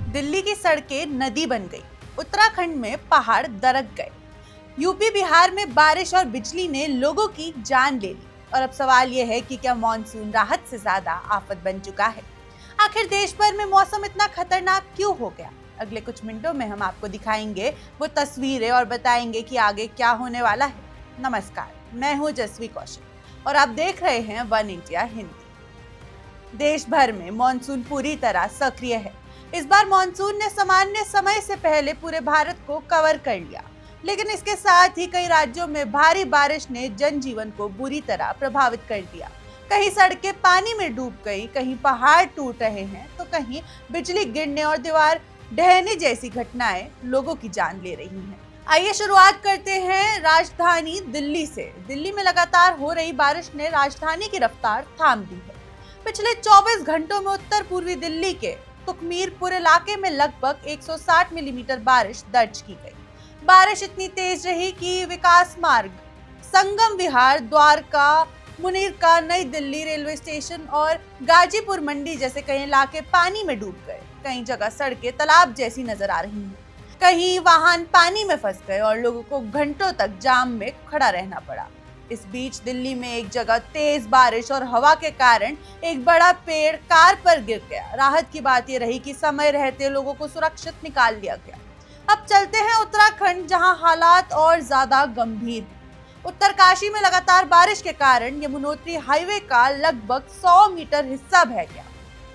दिल्ली की सड़कें नदी बन गई, उत्तराखंड में पहाड़ दरक गए, यूपी बिहार में बारिश और बिजली ने लोगों की जान ले ली। और अब सवाल यह है कि क्या मानसून राहत से ज्यादा आफत बन चुका है? आखिर देश भर में मौसम इतना खतरनाक क्यों हो गया? अगले कुछ मिनटों में हम आपको दिखाएंगे वो तस्वीरें और बताएंगे कि आगे क्या होने वाला है। नमस्कार, मैं हूँ जसवी कौशिक और आप देख रहे हैं वन इंडिया हिंदी। देश भर में मानसून पूरी तरह सक्रिय है। इस बार मानसून ने सामान्य समय से पहले पूरे भारत को कवर कर लिया, लेकिन इसके साथ ही कई राज्यों में भारी बारिश ने जनजीवन को बुरी तरह प्रभावित कर दिया। कहीं सड़कें पानी में डूब गई, कहीं पहाड़ टूट रहे हैं, तो कहीं बिजली गिरने और दीवार ढहने जैसी घटनाएं लोगों की जान ले रही हैं। आइए शुरुआत करते हैं राजधानी दिल्ली से। दिल्ली में लगातार हो रही बारिश ने राजधानी की रफ्तार थाम दी है। पिछले 24 घंटों में उत्तर पूर्वी दिल्ली के तुकमीरपुर इलाके में लगभग 160 मिलीमीटर बारिश दर्ज की गई। बारिश इतनी तेज रही कि विकास मार्ग, संगम विहार, द्वारका, मुनीरका, नई दिल्ली रेलवे स्टेशन और गाजीपुर मंडी जैसे कई इलाके पानी में डूब गए। कई जगह सड़कें तालाब जैसी नजर आ रही हैं, कहीं वाहन पानी में फंस गए और लोगों को घंटों तक जाम में खड़ा रहना पड़ा। इस बीच दिल्ली में एक जगह तेज बारिश और हवा के कारण एक बड़ा पेड़ कार पर गिर गया। राहत की बात यह रही कि समय रहते लोगों को सुरक्षित निकाल लिया गया। अब चलते हैं उत्तराखंड, जहां हालात और ज्यादा गंभीर हैं। उत्तरकाशी में लगातार बारिश के कारण यमुनोत्री हाईवे का लगभग 100 मीटर हिस्सा बह गया।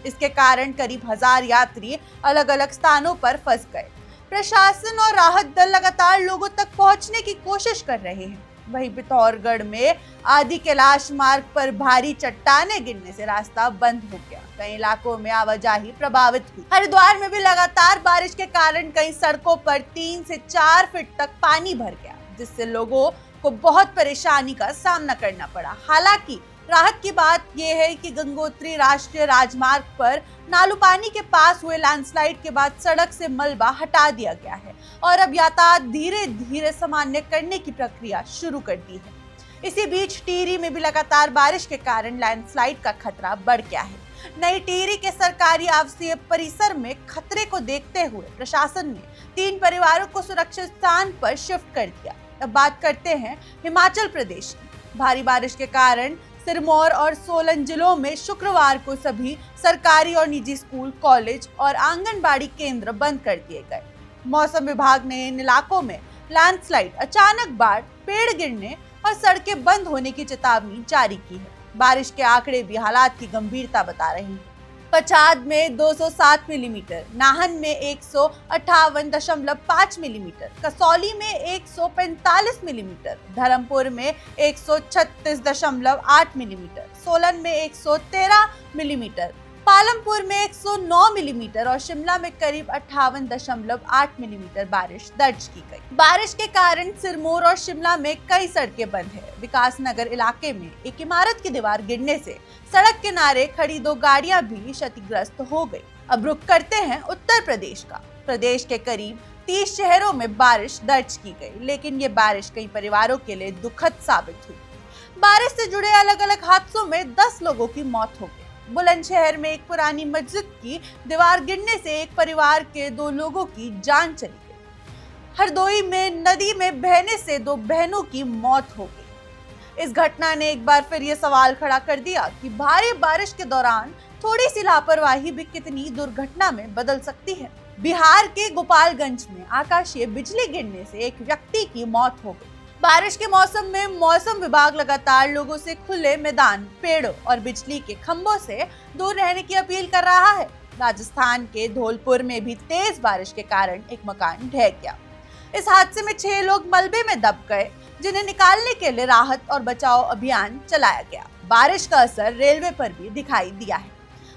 इसके कारण करीब 1000 यात्री अलग अलग स्थानों पर फंस गए। प्रशासन और राहत दल लगातार लोगों तक पहुंचने की कोशिश कर रहे हैं। वहीं पिथौरागढ़ में आदि कैलाश मार्ग पर भारी चट्टानें गिरने से रास्ता बंद हो गया। कई इलाकों में आवाजाही प्रभावित हुई। हरिद्वार में भी लगातार बारिश के कारण कई सड़कों पर 3 से 4 फीट तक पानी भर गया, जिससे लोगों को बहुत परेशानी का सामना करना पड़ा। हालांकि राहत की बात यह है कि गंगोत्री राष्ट्रीय राजमार्ग पर नालूपानी के पास हुए लैंडस्लाइड के बाद सड़क से मलबा हटा दिया गया है और अब यातायात धीरे धीरे सामान्य करने की प्रक्रिया शुरू कर दी है। इसी बीच टिहरी में भी लगातार बारिश के कारण लैंडस्लाइड का खतरा बढ़ गया है। नई टिहरी के सरकारी आवासीय परिसर में खतरे को देखते हुए प्रशासन ने 3 परिवारों को सुरक्षित स्थान पर शिफ्ट कर दिया। अब बात करते हैं हिमाचल प्रदेश की। भारी बारिश के कारण सिरमौर और सोलन जिलों में शुक्रवार को सभी सरकारी और निजी स्कूल, कॉलेज और आंगनबाड़ी केंद्र बंद कर दिए गए। मौसम विभाग ने इन इलाकों में लैंडस्लाइड, अचानक बाढ़, पेड़ गिरने और सड़कें बंद होने की चेतावनी जारी की है। बारिश के आंकड़े भी हालात की गंभीरता बता रहे हैं। पच्छाद में 207 मिलीमीटर, नाहन में 158.5 मिलीमीटर, कसौली में 145 मिलीमीटर, धर्मपुर में 136.8 मिलीमीटर, सोलन में 113 मिलीमीटर, पालमपुर में 109 मिलीमीटर और शिमला में करीब 58.8 मिलीमीटर बारिश दर्ज की गई। बारिश के कारण सिरमौर और शिमला में कई सड़कें बंद है। विकास नगर इलाके में एक इमारत की दीवार गिरने से सड़क किनारे खड़ी 2 गाड़ियां भी क्षतिग्रस्त हो गई। अब रुक करते हैं उत्तर प्रदेश का। प्रदेश के करीब 30 शहरों में बारिश दर्ज की गई, लेकिन ये बारिश कई परिवारों के लिए दुखद साबित हुई। बारिश से जुड़े अलग अलग हादसों में 10 लोगों की मौत हो गई। बुलंदशहर में एक पुरानी मस्जिद की दीवार गिरने से एक परिवार के 2 लोगों की जान चली गई। हरदोई में नदी में बहने से 2 बहनों की मौत हो गई। इस घटना ने एक बार फिर ये सवाल खड़ा कर दिया कि भारी बारिश के दौरान थोड़ी सी लापरवाही भी कितनी दुर्घटना में बदल सकती है। बिहार के गोपालगंज में आकाशीय बिजली गिरने से एक व्यक्ति की मौत हो गई। बारिश के मौसम में मौसम विभाग लगातार लोगों से खुले मैदान, पेड़ों और बिजली के खंभों से दूर रहने की अपील कर रहा है। राजस्थान के धौलपुर में भी तेज बारिश के कारण एक मकान ढह गया। इस हादसे में 6 लोग मलबे में दब गए, जिन्हें निकालने के लिए राहत और बचाव अभियान चलाया गया। बारिश का असर रेलवे पर भी दिखाई दिया है।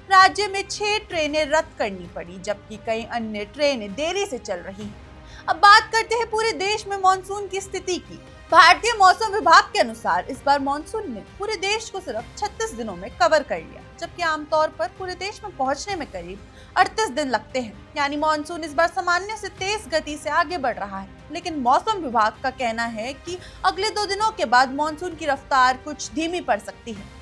राज्य में 6 ट्रेनें रद्द करनी पड़ी, जबकि कई अन्य ट्रेनें देरी से चल रही हैं। अब बात करते हैं पूरे देश में मानसून की स्थिति की। भारतीय मौसम विभाग के अनुसार इस बार मानसून ने पूरे देश को सिर्फ 36 दिनों में कवर कर लिया, जबकि आमतौर पर पूरे देश में पहुंचने में करीब 38 दिन लगते हैं। यानी मानसून इस बार सामान्य से तेज गति से आगे बढ़ रहा है। लेकिन मौसम विभाग का कहना है कि अगले 2 दिनों के बाद मानसून की रफ्तार कुछ धीमी पड़ सकती है।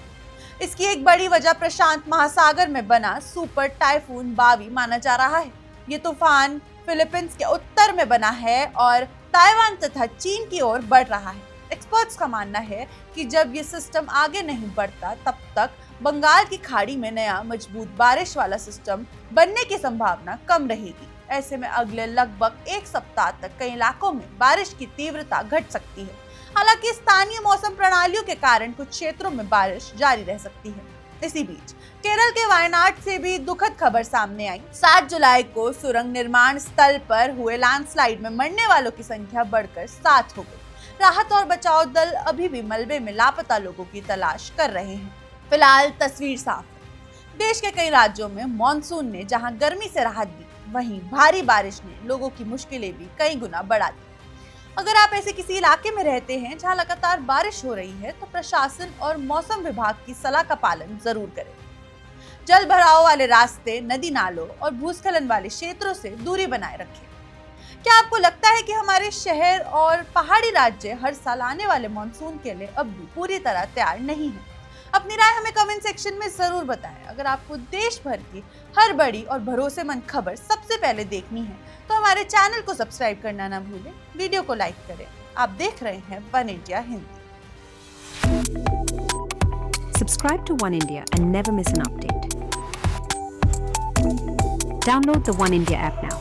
इसकी एक बड़ी वजह प्रशांत महासागर में बना सुपर टाइफून बावी माना जा रहा है। ये तूफान फिलीपींस के उत्तर में बना है और ताइवान तथा चीन की ओर बढ़ रहा है। एक्सपर्ट्स का मानना है कि जब ये सिस्टम आगे नहीं बढ़ता तब तक बंगाल की खाड़ी में नया मजबूत बारिश वाला सिस्टम बनने की संभावना कम रहेगी। ऐसे में अगले लगभग एक सप्ताह तक कई इलाकों में बारिश की तीव्रता घट सकती है। हालांकि स्थानीय मौसम प्रणालियों के कारण कुछ क्षेत्रों में बारिश जारी रह सकती है। इसी बीच केरल के वायनाड से भी दुखद खबर सामने आई। 7 जुलाई को सुरंग निर्माण स्थल पर हुए लैंडस्लाइड में मरने वालों की संख्या बढ़कर 7 हो गई। राहत और बचाव दल अभी भी मलबे में लापता लोगों की तलाश कर रहे हैं। फिलहाल तस्वीर साफ है। देश के कई राज्यों में मॉनसून ने जहां गर्मी से राहत दी, वहीं भारी बारिश ने लोगों की मुश्किलें भी कई गुना बढ़ा दी। अगर आप ऐसे किसी इलाके में रहते हैं जहां लगातार बारिश हो रही है तो प्रशासन और मौसम विभाग की सलाह का पालन जरूर करें। जल भराव वाले रास्ते, नदी नालों और भूस्खलन वाले क्षेत्रों से दूरी बनाए रखें। क्या आपको लगता है कि हमारे शहर और पहाड़ी राज्य हर साल आने वाले मॉनसून के लिए अब भी पूरी तरह तैयार नहीं है? अपनी राय हमें कमेंट सेक्शन में जरूर बताएं। अगर आपको देश भर की हर बड़ी और भरोसेमंद खबर सबसे पहले देखनी है तो हमारे चैनल को सब्सक्राइब करना ना भूलें, वीडियो को लाइक करें। आप देख रहे हैं one India Hindi. Subscribe to One India and never miss an update. Download the One India app now.